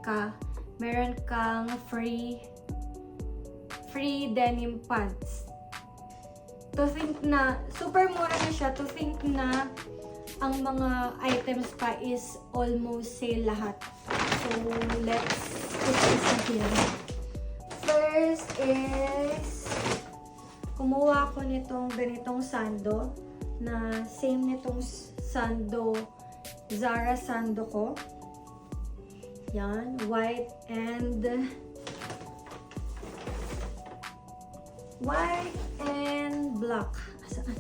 ka, meron kang free denim pants. To think na, super mura na siya, to think na ang mga items pa is almost sale lahat. So, let's put this here. First is, kumuha ako nitong ganitong sando, na same nitong sando, Zara sando ko. Yan, white and black. Saan?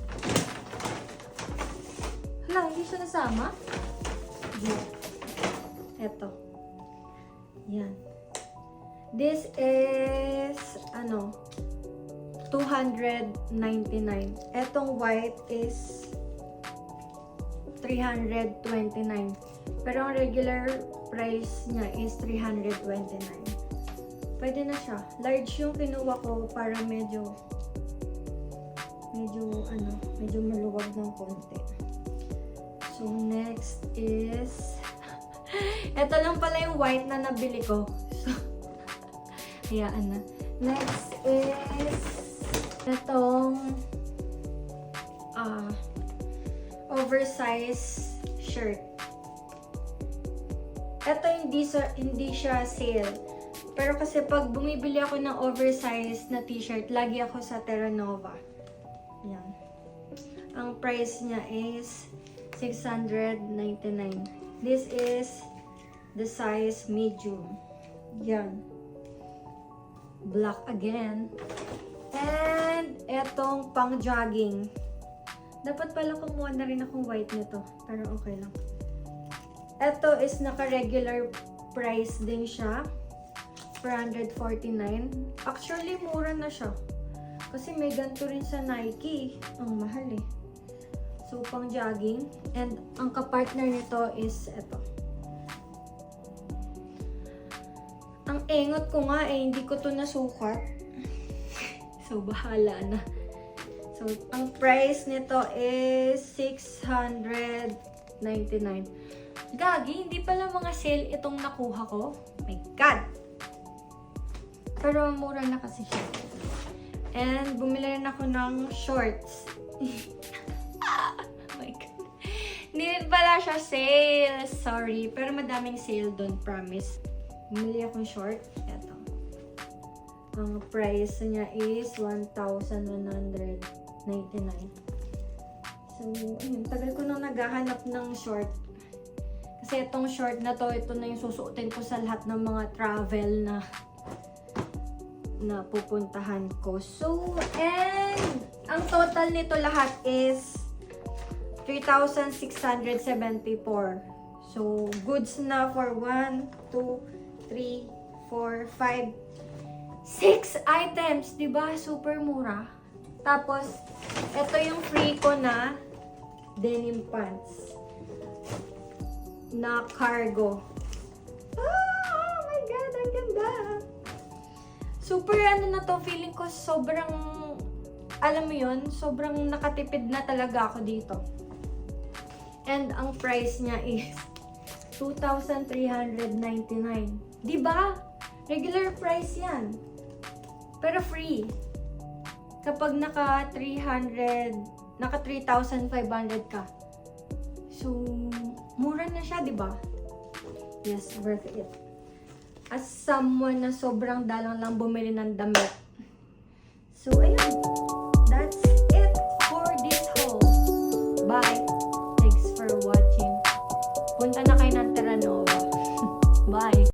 Hala, hindi siya nasama? Yeah. Eto. Yan. This is, 299. Etong white is 329. Pero ang regular price niya is 329. Pwede na siya. Large yung kinuha ko para medyo maluwag ng konti. So, next is ito lang pala yung white na nabili ko. So, hayaan na. Next is itong oversized shirt. Ito hindi siya sale. Pero kasi pag bumibili ako ng oversized na t-shirt, lagi ako sa Terra Nova. Yan. Ang price niya is 699. This is the size medium. Yan. Black again. And etong pang jogging. Dapat pala kumuha na rin akong white nito. Pero okay lang. Ito is naka-regular price din siya. 449. Actually, mura na siya. Kasi may ganito rin sa Nike. Ang mahal eh. So, pang jogging. And ang kapartner nito is ito. Ang engot ko nga eh, hindi ko to nasukat. So, bahala na. So, ang price nito is 699. Gagi, hindi pala mga sale itong nakuha ko. My God! Pero mura na kasi siya. And bumili rin ako ng shorts. Oh my God. Hindi rin pala siya sale. Sorry. Pero madaming sale doon, promise. Bumili akong short. Ito. Ang price niya is 1,199. So, ayun. Tagal ko nang naghahanap ng short. Kasi itong short na to, ito na yung susuotin ko sa lahat ng mga travel na pupuntahan ko. So, and ang total nito lahat is 3,674. So, goods na for 1, 2, 3, 4, 5, 6 items. Diba? Super mura. Tapos, ito yung free ko na denim pants na cargo. Oh my God, ang ganda! Super na to, feeling ko sobrang, alam mo yun, sobrang nakatipid na talaga ako dito. And ang price niya is 2,399. Diba? Regular price yan. Pero free. Kapag naka 3,500 ka. So, mura na siya, diba? Yes, worth it. As someone na sobrang dalang lang bumili ng damit. So, ayun.